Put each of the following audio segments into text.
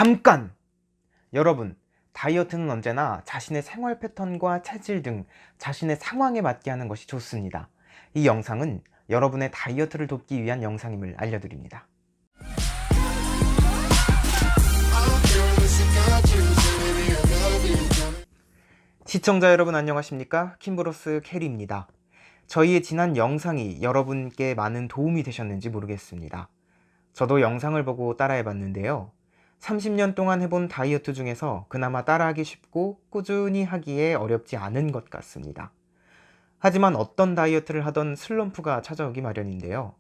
잠깐! 여러분, 다이어트는 언제나 자신의 생활 패턴과 체질 등 자신의 상황에 맞게 하는 것이 좋습니다. 이 영상은 여러분의 다이어트를 돕기 위한 영상임을 알려드립니다. 시청자 여러분 안녕하십니까? 킴브로스 캐리입니다. 저희의 지난 영상이 여러분께 많은 도움이 되셨는지 모르겠습니다. 저도 영상을 보고 따라해봤는데요. 30년 동안 해본 다이어트 중에서 그나마 따라하기 쉽고 꾸준히 하기에 어렵지 않은 것 같습니다. 하지만 어떤 다이어트를 하던 슬럼프가 찾아오기 마련인데요.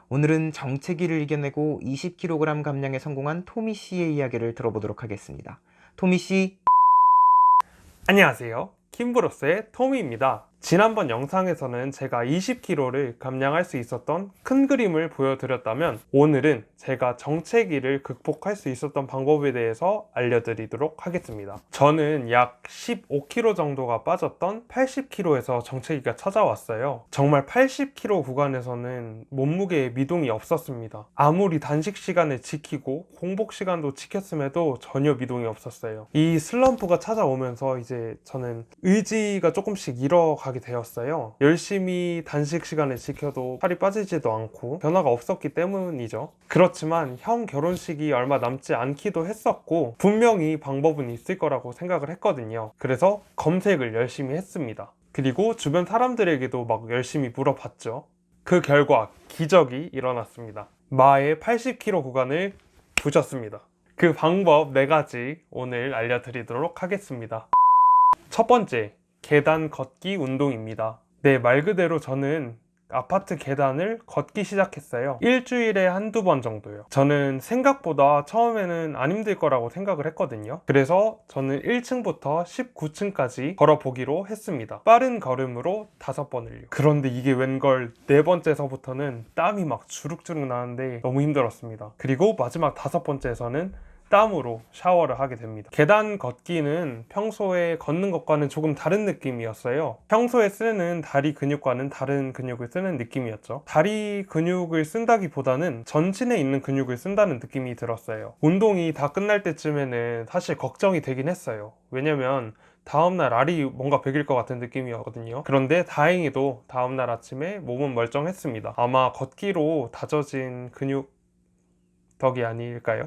오늘은 정체기를 이겨내고 20kg 감량에 성공한 토미 씨의 이야기를 들어보도록 하겠습니다. 토미 씨. 안녕하세요. 킴브로스의 토미입니다. 지난번 영상에서는 제가 20kg를 감량할 수 있었던 큰 그림을 보여드렸다면 오늘은 제가 정체기를 극복할 수 있었던 방법에 대해서 알려드리도록 하겠습니다. 저는 약 15kg 정도가 빠졌던 80kg에서 정체기가 찾아왔어요. 정말 80kg 구간에서는 몸무게에 미동이 없었습니다. 아무리 단식 시간을 지키고 공복 시간도 지켰음에도 전혀 미동이 없었어요. 이 슬럼프가 찾아오면서 이제 저는 의지가 조금씩 잃어가게 되었어요. 열심히 단식 시간을 지켜도 살이 빠지지도 않고 변화가 없었기 때문이죠. 그렇지만 형 결혼식이 얼마 남지 않기도 했었고 분명히 방법은 있을 거라고 생각을 했거든요. 그래서 검색을 열심히 했습니다. 그리고 주변 사람들에게도 막 열심히 물어봤죠. 그 결과 기적이 일어났습니다. 마의 80kg 구간을 부셨습니다. 그 방법 4가지 오늘 알려드리도록 하겠습니다. 첫 번째, 계단 걷기 운동입니다. 네, 말 그대로 저는 아파트 계단을 걷기 시작했어요. 일주일에 한두 번 정도요. 저는 생각보다 처음에는 안 힘들 거라고 생각을 했거든요. 그래서 저는 1층부터 19층까지 걸어보기로 했습니다. 빠른 걸음으로 5번을요. 그런데 이게 웬걸 4번째서부터는 땀이 막 주룩주룩 나는데 너무 힘들었습니다. 그리고 마지막 5번째에서는 땀으로 샤워를 하게 됩니다. 계단 걷기는 평소에 걷는 것과는 조금 다른 느낌이었어요. 평소에 쓰는 다리 근육과는 다른 근육을 쓰는 느낌이었죠. 다리 근육을 쓴다기보다는 전신에 있는 근육을 쓴다는 느낌이 들었어요. 운동이 다 끝날 때쯤에는 사실 걱정이 되긴 했어요. 왜냐면 다음날 알이 뭔가 베길 것 같은 느낌이었거든요. 그런데 다행히도 다음날 아침에 몸은 멀쩡했습니다. 아마 걷기로 다져진 근육 덕이 아닐까요?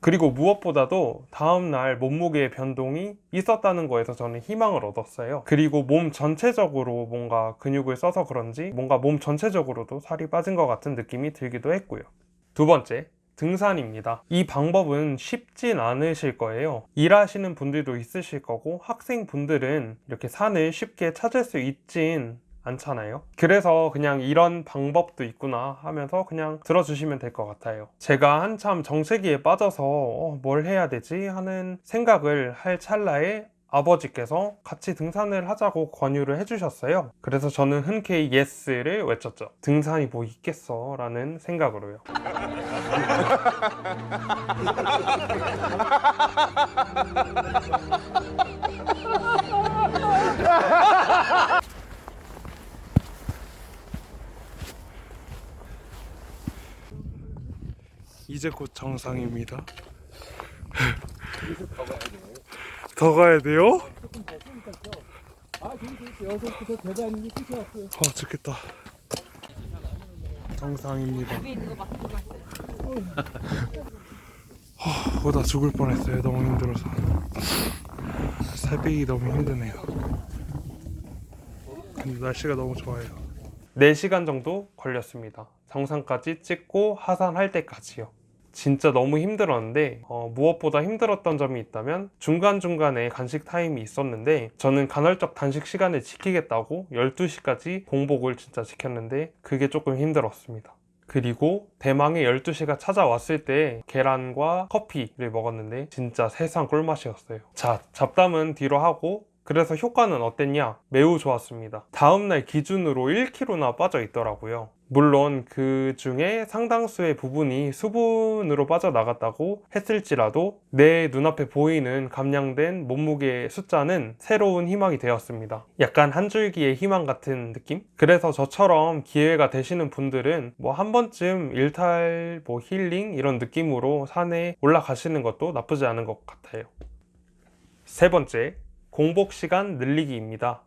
그리고 무엇보다도 다음날 몸무게의 변동이 있었다는 거에서 저는 희망을 얻었어요. 그리고 몸 전체적으로 뭔가 근육을 써서 그런지 뭔가 몸 전체적으로도 살이 빠진 것 같은 느낌이 들기도 했고요. 두 번째, 등산입니다. 이 방법은 쉽진 않으실 거예요. 일하시는 분들도 있으실 거고 학생분들은 이렇게 산을 쉽게 찾을 수 있진 않잖아요. 그래서 그냥 이런 방법도 있구나 하면서 그냥 들어주시면 될 것 같아요. 제가 한참 정체기에 빠져서 뭘 해야 되지 하는 생각을 할 찰나에 아버지께서 같이 등산을 하자고 권유를 해주셨어요. 그래서 저는 흔쾌히 예스를 외쳤죠. 등산이 뭐 있겠어 라는 생각으로요. 이제 곧 정상입니다. 더 가야 돼요? 죽겠다. 정상입니다. 나 죽을 뻔했어요. 너무 힘들어서. 새벽이 너무 힘드네요. 근데 날씨가 너무 좋아요. 4시간 정도 걸렸습니다. 정상까지 찍고 하산할 때까지요. 진짜 너무 힘들었는데 무엇보다 힘들었던 점이 있다면 중간중간에 간식 타임이 있었는데 저는 간헐적 단식 시간을 지키겠다고 12시까지 공복을 진짜 지켰는데 그게 조금 힘들었습니다. 그리고 대망의 12시가 찾아왔을 때 계란과 커피를 먹었는데 진짜 세상 꿀맛이었어요. 자, 잡담은 뒤로 하고 그래서 효과는 어땠냐? 매우 좋았습니다. 다음날 기준으로 1kg나 빠져 있더라고요. 물론 그 중에 상당수의 부분이 수분으로 빠져나갔다고 했을지라도 내 눈앞에 보이는 감량된 몸무게의 숫자는 새로운 희망이 되었습니다. 약간 한 줄기의 희망 같은 느낌? 그래서 저처럼 기회가 되시는 분들은 한 번쯤 일탈 힐링 이런 느낌으로 산에 올라가시는 것도 나쁘지 않은 것 같아요. 세 번째, 공복 시간 늘리기입니다.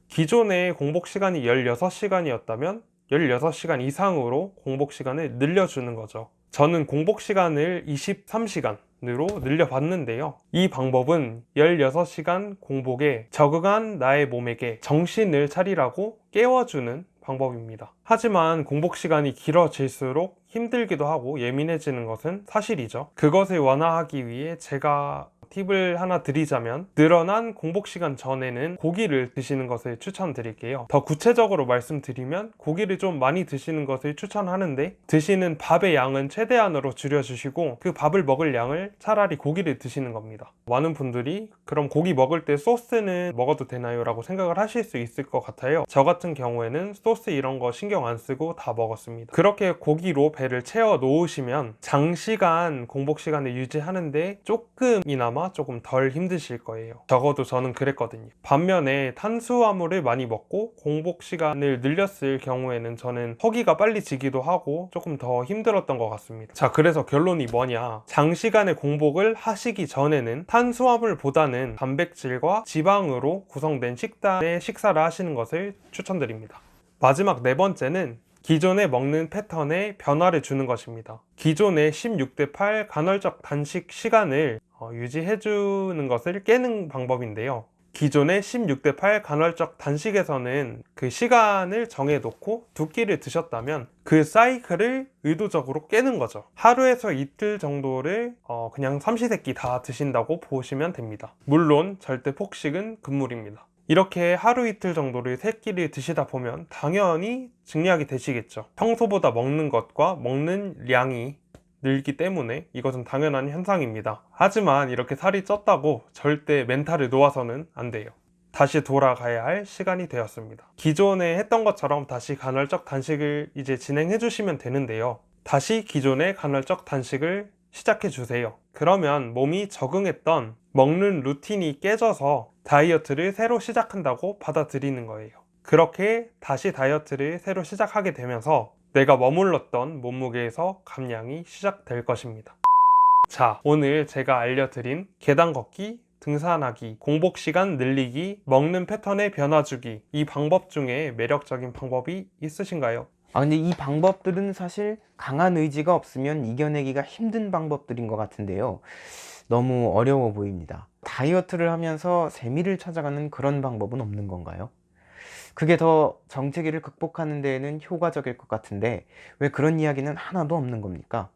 기존의 공복 시간이 16시간이었다면 16시간 이상으로 공복 시간을 늘려주는 거죠. 저는 공복 시간을 23시간으로 늘려봤는데요. 이 방법은 16시간 공복에 적응한 나의 몸에게 정신을 차리라고 깨워주는 방법입니다. 하지만 공복 시간이 길어질수록 힘들기도 하고 예민해지는 것은 사실이죠. 그것을 완화하기 위해 제가 팁을 하나 드리자면 늘어난 공복 시간 전에는 고기를 드시는 것을 추천드릴게요. 더 구체적으로 말씀드리면 고기를 좀 많이 드시는 것을 추천하는데 드시는 밥의 양은 최대한으로 줄여주시고 그 밥을 먹을 양을 차라리 고기를 드시는 겁니다. 많은 분들이 그럼 고기 먹을 때 소스는 먹어도 되나요? 라고 생각을 하실 수 있을 것 같아요. 저 같은 경우에는 소스 이런 거 신경 안 쓰고 다 먹었습니다. 그렇게 고기로 배를 채워 놓으시면 장시간 공복 시간을 유지하는데 조금이나마 조금 덜 힘드실 거예요. 적어도 저는 그랬거든요. 반면에 탄수화물을 많이 먹고 공복 시간을 늘렸을 경우에는 저는 허기가 빨리 지기도 하고 조금 더 힘들었던 것 같습니다. 자, 그래서 결론이 뭐냐? 장시간의 공복을 하시기 전에는 탄수화물보다는 단백질과 지방으로 구성된 식단의 식사를 하시는 것을 추천드립니다. 마지막 네 번째는 기존에 먹는 패턴에 변화를 주는 것입니다. 기존의 16대8 간헐적 단식 시간을 유지해주는 것을 깨는 방법인데요. 기존의 16대8 간헐적 단식에서는 그 시간을 정해놓고 두 끼를 드셨다면 그 사이클을 의도적으로 깨는 거죠. 하루에서 이틀 정도를 그냥 삼시세끼 다 드신다고 보시면 됩니다. 물론 절대 폭식은 금물입니다. 이렇게 하루 이틀 정도를 세 끼를 드시다 보면 당연히 증량이 되시겠죠. 평소보다 먹는 것과 먹는 량이 늘기 때문에 이것은 당연한 현상입니다. 하지만 이렇게 살이 쪘다고 절대 멘탈을 놓아서는 안 돼요. 다시 돌아가야 할 시간이 되었습니다. 기존에 했던 것처럼 다시 간헐적 단식을 이제 진행해 주시면 되는데요. 다시 기존의 간헐적 단식을 시작해 주세요. 그러면 몸이 적응했던 먹는 루틴이 깨져서 다이어트를 새로 시작한다고 받아들이는 거예요. 그렇게 다시 다이어트를 새로 시작하게 되면서 내가 머물렀던 몸무게에서 감량이 시작될 것입니다. 자, 오늘 제가 알려드린 계단 걷기, 등산하기, 공복 시간 늘리기, 먹는 패턴의 변화 주기, 이 방법 중에 매력적인 방법이 있으신가요? 근데 이 방법들은 사실 강한 의지가 없으면 이겨내기가 힘든 방법들인 것 같은데요. 너무 어려워 보입니다. 다이어트를 하면서 재미를 찾아가는 그런 방법은 없는 건가요? 그게 더 정체기를 극복하는 데에는 효과적일 것 같은데 왜 그런 이야기는 하나도 없는 겁니까?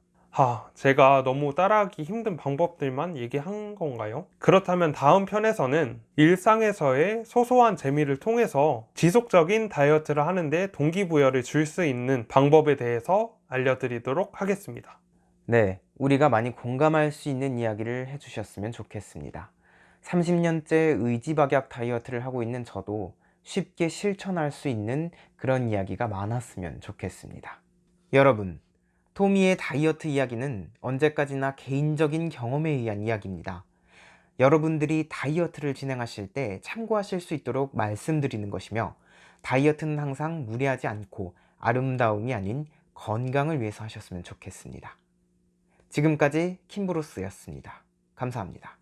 제가 너무 따라하기 힘든 방법들만 얘기한 건가요? 그렇다면 다음 편에서는 일상에서의 소소한 재미를 통해서 지속적인 다이어트를 하는데 동기부여를 줄 수 있는 방법에 대해서 알려드리도록 하겠습니다. 네, 우리가 많이 공감할 수 있는 이야기를 해주셨으면 좋겠습니다. 30년째 의지박약 다이어트를 하고 있는 저도 쉽게 실천할 수 있는 그런 이야기가 많았으면 좋겠습니다. 여러분, 토미의 다이어트 이야기는 언제까지나 개인적인 경험에 의한 이야기입니다. 여러분들이 다이어트를 진행하실 때 참고하실 수 있도록 말씀드리는 것이며, 다이어트는 항상 무리하지 않고 아름다움이 아닌 건강을 위해서 하셨으면 좋겠습니다. 지금까지 킴브로스였습니다. 감사합니다.